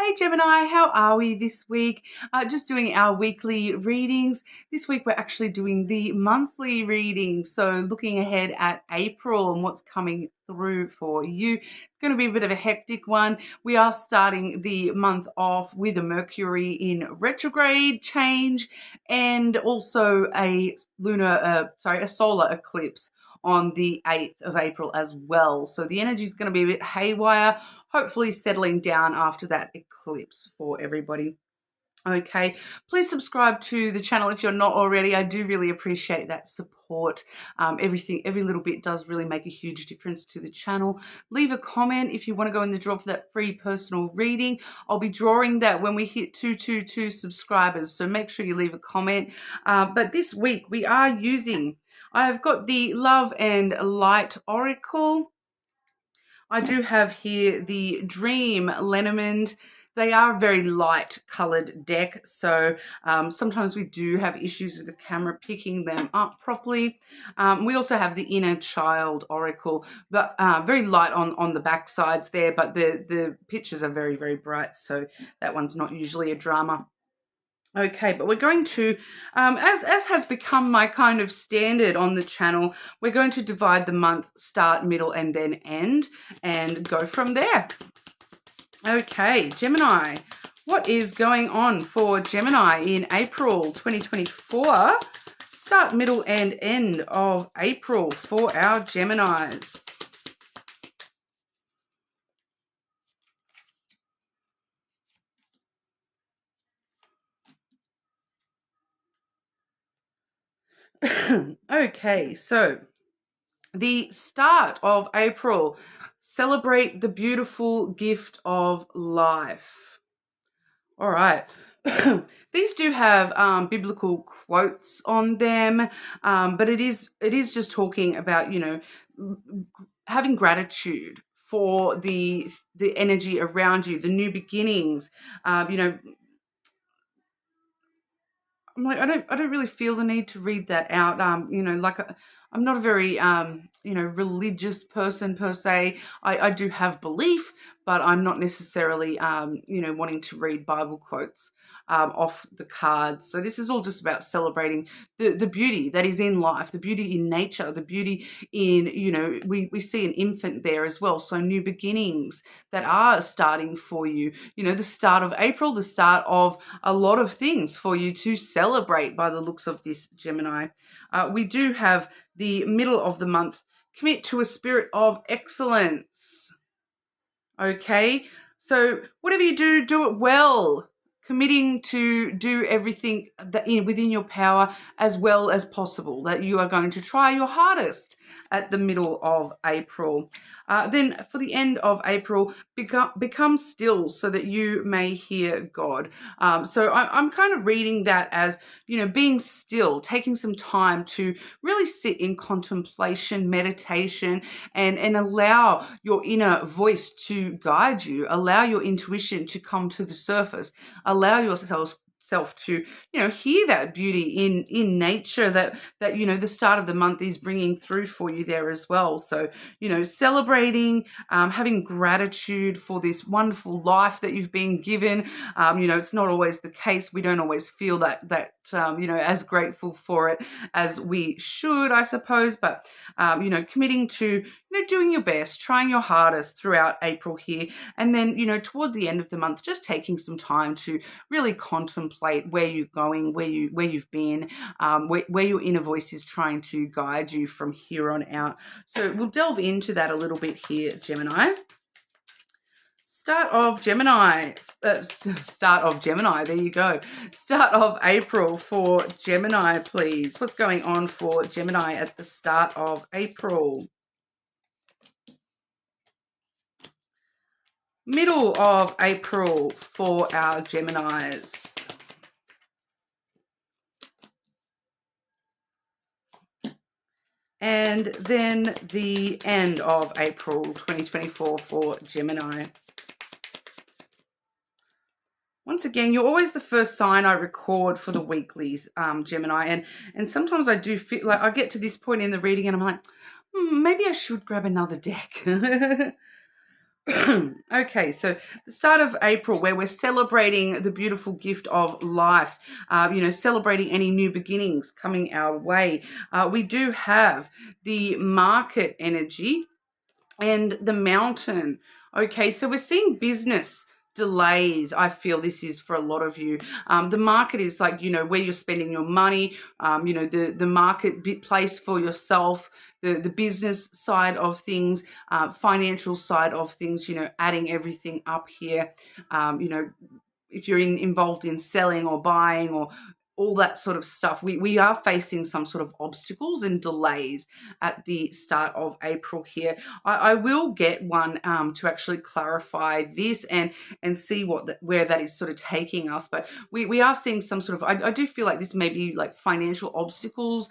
Hey Gemini, how are we this week? Just doing our weekly readings. This week we're actually doing the monthly readings. So looking ahead at April and what's coming through for you. It's going to be a bit of a hectic one. We are starting the month off with a Mercury in retrograde change and also a solar eclipse on the 8th of April as well. So the energy is going to be a bit haywire, hopefully settling down after that eclipse for everybody. Okay, please subscribe to the channel if you're not already. I do really appreciate that support. Every little bit does really make a huge difference to the channel. Leave a comment if you want to go in the draw for that free personal reading. I'll be drawing that when we hit 222 subscribers, so make sure you leave a comment. But this week we are using, I've got the Love and Light Oracle. I do have here the Dream Lenormand. They are a very light coloured deck, so sometimes we do have issues with the camera picking them up properly. We also have the Inner Child Oracle, but very light on the back sides there, but the pictures are very, very bright, so that one's not usually a drama. Okay, but we're going to, as has become my kind of standard on the channel, we're going to divide the month, start, middle, and then end, and go from there. Okay, Gemini, what is going on for Gemini in April 2024? Start, middle, and end of April for our Geminis. Okay, so the start of April, celebrate the beautiful gift of life. All right. These do have biblical quotes on them, but it is just talking about, you know, having gratitude for the energy around you, the new beginnings. You know, I'm like, I don't really feel the need to read that out. You know, like I'm not a very, you know, religious person per se. I do have belief, but I'm not necessarily, you know, wanting to read Bible quotes off the cards. So this is all just about celebrating the beauty that is in life, the beauty in nature, the beauty in, you know, we see an infant there as well. So new beginnings that are starting for you, you know, the start of April, the start of a lot of things for you to celebrate by the looks of this Gemini. We do have the middle of the month, commit to a spirit of excellence. Okay, so whatever you do, do it well. Committing to do everything that within your power as well as possible, that you are going to try your hardest at the middle of April. Then for the end of April, become still so that you may hear God. So I'm kind of reading that as, you know, being still, taking some time to really sit in contemplation, meditation, and allow your inner voice to guide you, allow your intuition to come to the surface, allow yourself to, you know, hear that beauty in nature that you know the start of the month is bringing through for you there as well. So, you know, celebrating, having gratitude for this wonderful life that you've been given. You know, it's not always the case. We don't always feel that you know, as grateful for it as we should, I suppose. But you know, committing to, you know, doing your best, trying your hardest throughout April here, and then, you know, toward the end of the month, just taking some time to really contemplate where you're going, where you've been, where your inner voice is trying to guide you from here on out. So we'll delve into that a little bit here, Gemini. Start of Gemini, there you go. Start of April for Gemini, please. What's going on for Gemini at the start of April? Middle of April for our Geminis. And then the end of April 2024 for Gemini. Once again, you're always the first sign I record for the weeklies, Gemini. And sometimes I do feel like I get to this point in the reading and I'm like, maybe I should grab another deck. Okay, so the start of April, where we're celebrating the beautiful gift of life, celebrating any new beginnings coming our way. We do have the market energy and the mountain. Okay, so we're seeing business delays. I feel this is for a lot of you. The market is like, where you're spending your money, the market place for yourself, the business side of things, financial side of things, adding everything up here. If you're involved in selling or buying or all that sort of stuff, we are facing some sort of obstacles and delays at the start of April here. I will get one to actually clarify this and see where that is sort of taking us. But we are seeing some sort of, I do feel like this may be like financial obstacles,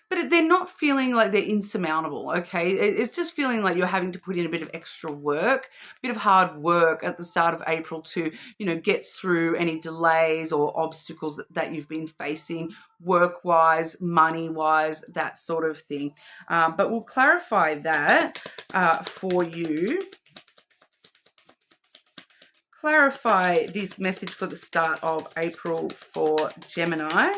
but they're not feeling like they're insurmountable, okay? It's just feeling like you're having to put in a bit of extra work, a bit of hard work at the start of April to, get through any delays or obstacles that you've been facing work-wise, money-wise, that sort of thing. But we'll clarify that for you. Clarify this message for the start of April for Gemini.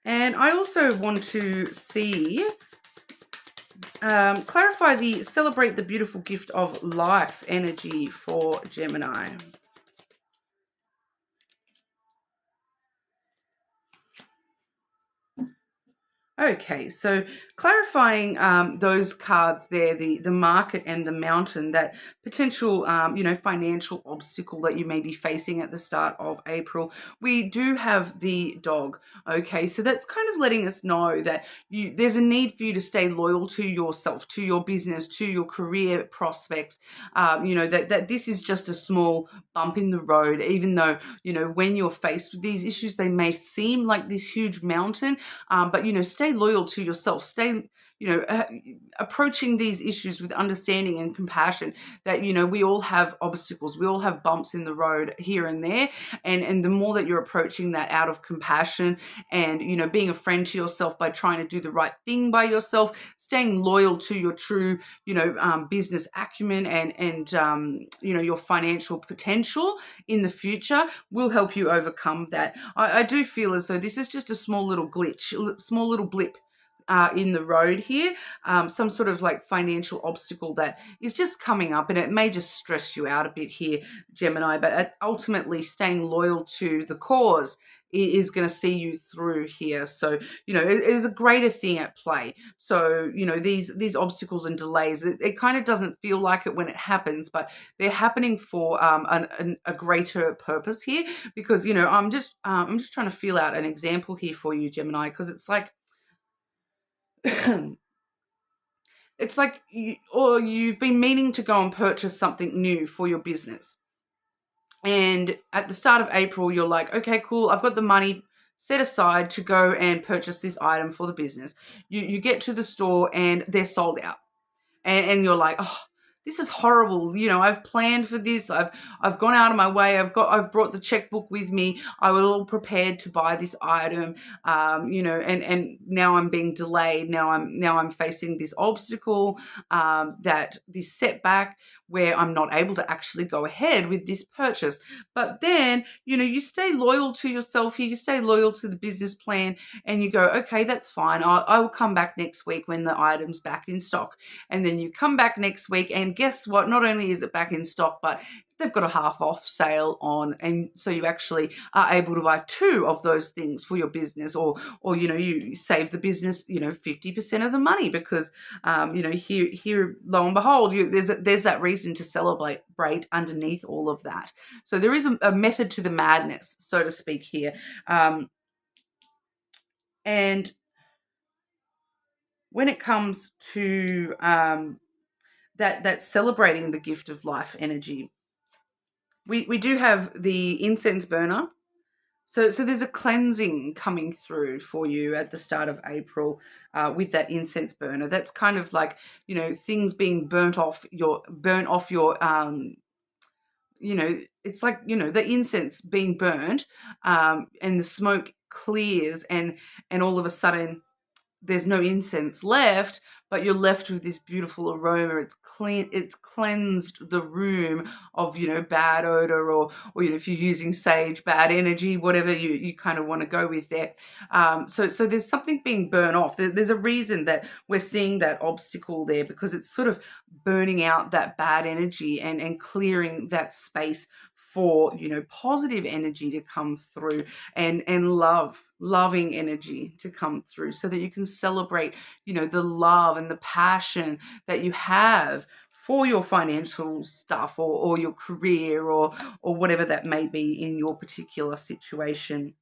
And I also want to see, clarify the celebrate the beautiful gift of life energy for Gemini. Okay, so clarifying those cards there, the market and the mountain, that potential, financial obstacle that you may be facing at the start of April. We do have the dog, okay? So that's kind of letting us know that there's a need for you to stay loyal to yourself, to your business, to your career prospects, that this is just a small bump in the road, even though, when you're faced with these issues, they may seem like this huge mountain, but, stay loyal to yourself, stay, approaching these issues with understanding and compassion that, we all have obstacles, we all have bumps in the road here and there. And the more that you're approaching that out of compassion and, being a friend to yourself by trying to do the right thing by yourself, staying loyal to your true, business acumen and your financial potential in the future will help you overcome that. I do feel as though this is just a small little glitch, small little blip in the road here, some sort of like financial obstacle that is just coming up, and it may just stress you out a bit here, Gemini, but ultimately staying loyal to the cause is going to see you through here. So, it is a greater thing at play. So, these obstacles and delays, it kind of doesn't feel like it when it happens, but they're happening for a greater purpose here, because, I'm just trying to feel out an example here for you, Gemini, because it's like, it's like you've been meaning to go and purchase something new for your business. And at the start of April, you're like, okay, cool, I've got the money set aside to go and purchase this item for the business. You get to the store and they're sold out. And you're like, oh, this is horrible. I've planned for this. I've gone out of my way. I've brought the checkbook with me. I was all prepared to buy this item. And now I'm being delayed. Now I'm facing this obstacle, that this setback where I'm not able to actually go ahead with this purchase. But then, you stay loyal to yourself here. You stay loyal to the business plan, and you go, okay, that's fine. I will come back next week when the item's back in stock. And then you come back next week, and guess what? Not only is it back in stock, but they've got a half off sale on, and so you actually are able to buy two of those things for your business, or you save the business 50% of the money, because here lo and behold, there's that reason to celebrate underneath all of that. So there is a method to the madness, so to speak, here, and when it comes to that celebrating the gift of life energy, we do have the incense burner. So there's a cleansing coming through for you at the start of April with that incense burner. That's kind of like, things being burnt off your it's like, the incense being burnt, and the smoke clears, and all of a sudden there's no incense left, but you're left with this beautiful aroma. It's clean, it's cleansed the room of, bad odor, or if you're using sage, bad energy, whatever you kind of want to go with there. So there's something being burned off. There's a reason that we're seeing that obstacle there, because it's sort of burning out that bad energy and clearing that space for, positive energy to come through, and loving energy to come through, so that you can celebrate, the love and the passion that you have for your financial stuff, or your career, or whatever that may be in your particular situation.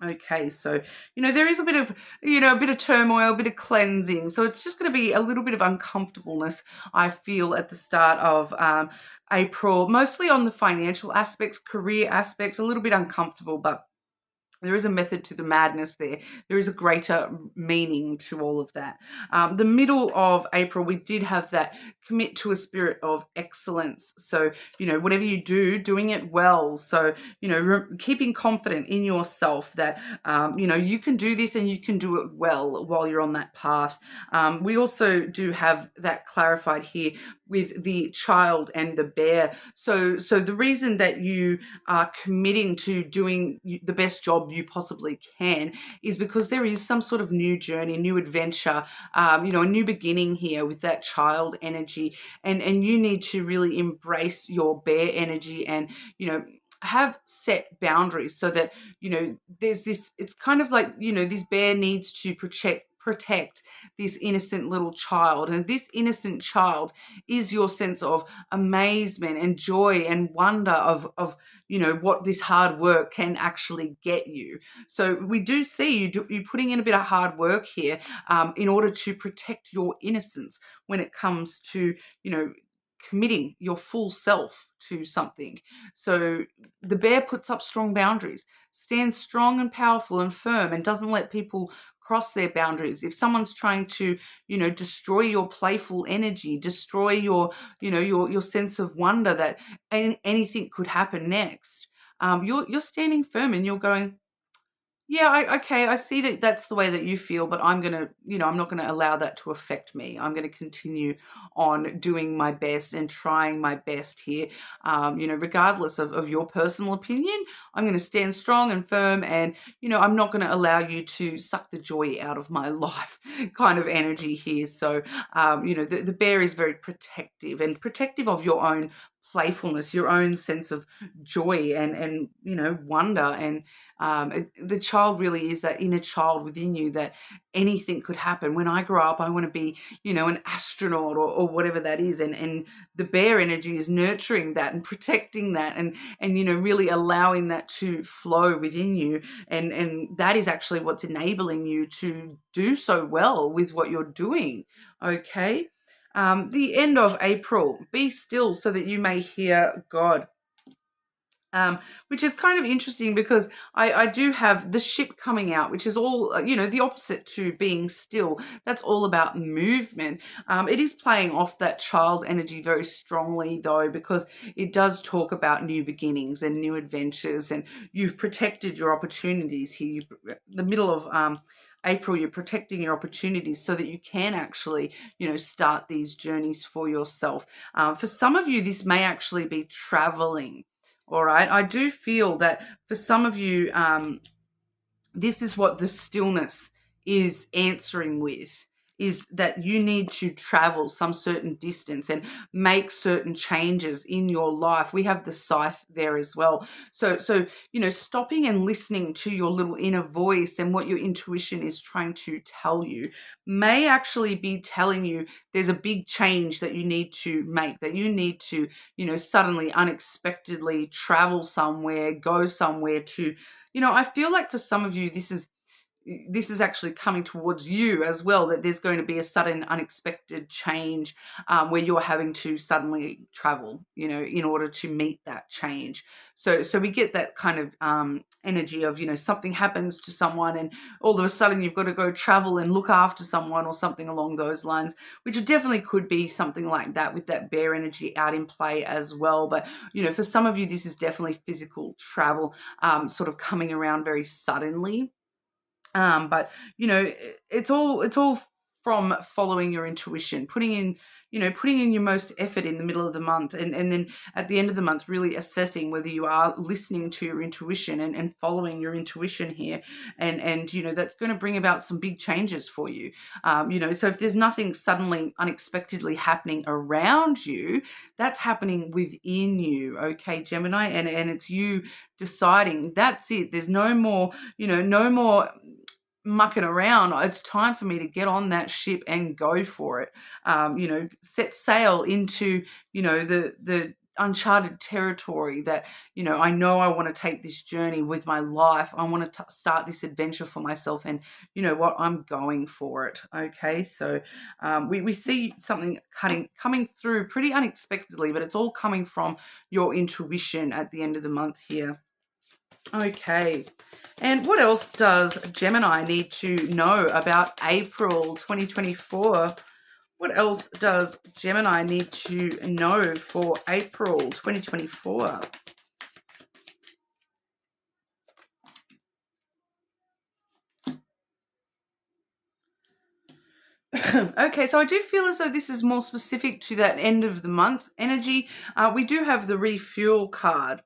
Okay, so there is a bit of turmoil, a bit of cleansing. So it's just going to be a little bit of uncomfortableness, I feel, at the start of April, mostly on the financial aspects, career aspects, a little bit uncomfortable, but there is a method to the madness there. There is a greater meaning to all of that. The middle of April, we did have that commit to a spirit of excellence. So, whatever you do, doing it well. So, keeping confident in yourself that, you can do this and you can do it well while you're on that path. We also do have that clarified here with the child and the bear. So the reason that you are committing to doing the best job you possibly can is because there is some sort of new journey, new adventure, a new beginning here with that child energy, and you need to really embrace your bear energy, and have set boundaries, so that there's this, it's kind of like, this bear needs to protect this innocent little child, and this innocent child is your sense of amazement and joy and wonder of what this hard work can actually get you. So we do see you putting in a bit of hard work here, in order to protect your innocence when it comes to committing your full self to something. So the bear puts up strong boundaries, stands strong and powerful and firm, and doesn't let people cross their boundaries. If someone's trying to, destroy your playful energy, destroy your, your sense of wonder that anything could happen next, you're standing firm, and you're going, yeah, okay, I see that that's the way that you feel, but I'm not gonna allow that to affect me. I'm gonna continue on doing my best and trying my best here. Regardless of your personal opinion, I'm gonna stand strong and firm, and I'm not gonna allow you to suck the joy out of my life, kind of energy here. So, the bear is very protective, and protective of your own playfulness, your own sense of joy, and wonder, and the child really is that inner child within you, that anything could happen. When I grow up, I want to be an astronaut, or whatever that is, and the bear energy is nurturing that and protecting that, and really allowing that to flow within you, and that is actually what's enabling you to do so well with what you're doing. Okay. The end of April, be still so that you may hear God. Which is kind of interesting, because I do have the ship coming out, which is all, the opposite to being still. That's all about movement. It is playing off that child energy very strongly, though, because it does talk about new beginnings and new adventures, and you've protected your opportunities here. The middle of April, you're protecting your opportunities so that you can actually, start these journeys for yourself. For some of you, this may actually be traveling. All right. I do feel that for some of you, this is what the stillness is answering with, is that you need to travel some certain distance and make certain changes in your life. We have the scythe there as well. So stopping and listening to your little inner voice and what your intuition is trying to tell you may actually be telling you there's a big change that you need to make, that you need to, suddenly, unexpectedly travel somewhere, go somewhere to, I feel like for some of you, this is actually coming towards you as well, that there's going to be a sudden unexpected change, where you're having to suddenly travel, in order to meet that change. So we get that kind of energy of, something happens to someone, and all of a sudden you've got to go travel and look after someone, or something along those lines, which definitely could be something like that with that bear energy out in play as well. But, for some of you, this is definitely physical travel, sort of coming around very suddenly. But it's all from following your intuition, putting in your most effort in the middle of the month, and then at the end of the month really assessing whether you are listening to your intuition and following your intuition here, and that's going to bring about some big changes for you. So if there's nothing suddenly unexpectedly happening around you, that's happening within you, okay, Gemini, and it's you deciding that's it. There's no more mucking around. It's time for me to get on that ship and go for it. Set sail into the uncharted territory that I know I want to take this journey with my life. I want to start this adventure for myself, and you know what, I'm going for it. Okay, so we see something coming through pretty unexpectedly, but it's all coming from your intuition at the end of the month here. Okay. And what else does Gemini need to know about April 2024? What else does Gemini need to know for April 2024? Okay, so I do feel as though this is more specific to that end of the month energy. We do have the refuel card.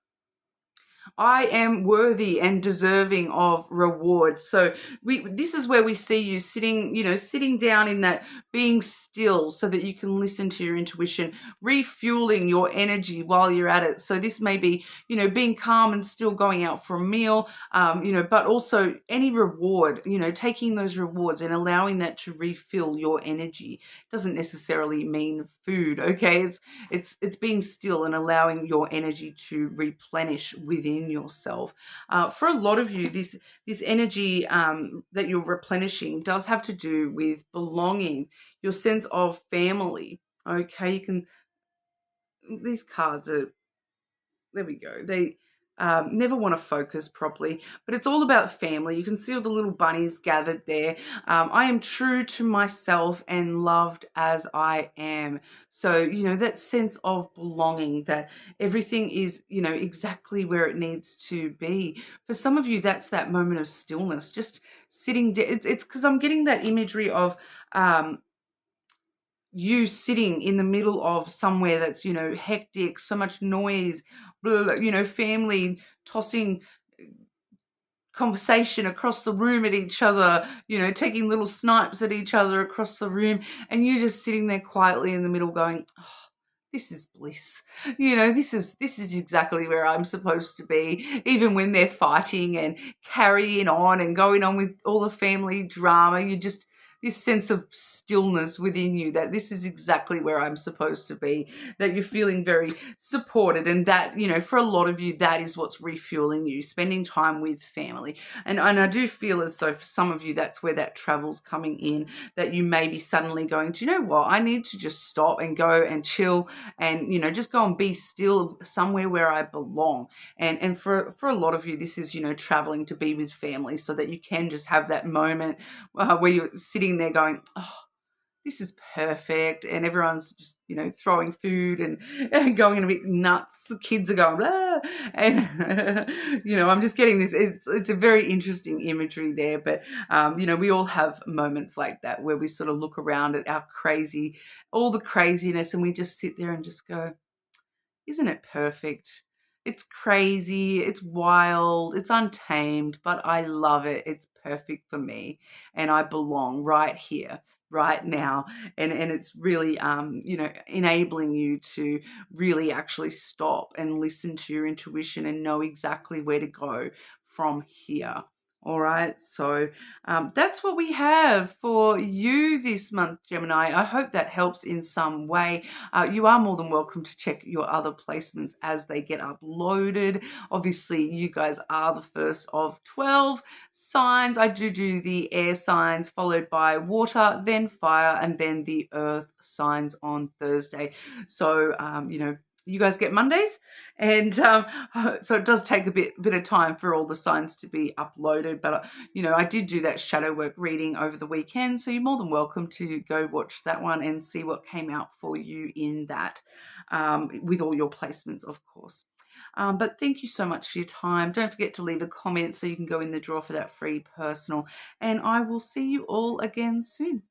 I am worthy and deserving of rewards. So this is where we see you sitting down in that, being still so that you can listen to your intuition, refueling your energy while you're at it. So this may be, being calm and still going out for a meal, but also any reward, taking those rewards and allowing that to refill your energy. Doesn't necessarily mean food, okay? It's being still and allowing your energy to replenish within yourself. For a lot of you, this energy that you're replenishing does have to do with belonging, your sense of family. Okay, these cards are, there we go. They never want to focus properly, but it's all about family. You can see all the little bunnies gathered there. I am true to myself and loved as I am. So, that sense of belonging, that everything is, exactly where it needs to be. For some of you, that's that moment of stillness, just sitting down. It's because I'm getting that imagery of you sitting in the middle of somewhere that's hectic, so much noise, family tossing conversation across the room at each other, taking little snipes at each other across the room, and you just sitting there quietly in the middle going, oh, this is bliss. This is exactly where I'm supposed to be. Even when they're fighting and carrying on and going on with all the family drama, you just, this sense of stillness within you, that this is exactly where I'm supposed to be, that you're feeling very supported, and that, for a lot of you, that is what's refueling you, spending time with family. And I do feel as though for some of you, that's where that travel's coming in, that you may be suddenly going to, I need to just stop and go and chill and, just go and be still somewhere where I belong. And for a lot of you, this is, traveling to be with family so that you can just have that moment where you're sitting there going, oh, this is perfect, and everyone's just throwing food and going a bit nuts. The kids are going blah, and I'm just getting this. It's a very interesting imagery there, but we all have moments like that where we sort of look around at all the craziness, and we just sit there and just go, isn't it perfect? It's crazy, it's wild, it's untamed, but I love it. It's perfect for me, and I belong right here, right now. And it's really enabling you to really actually stop and listen to your intuition and know exactly where to go from here. All right, so that's what we have for you this month, Gemini. I hope that helps in some way. You are more than welcome to check your other placements as they get uploaded. Obviously, you guys are the first of 12 signs. I do the air signs, followed by water, then fire, and then the earth signs on Thursday. So, you guys get Mondays, and so it does take a bit of time for all the signs to be uploaded. But I did do that shadow work reading over the weekend, so you're more than welcome to go watch that one and see what came out for you in that, with all your placements, of course. But thank you so much for your time. Don't forget to leave a comment so you can go in the draw for that free personal. And I will see you all again soon.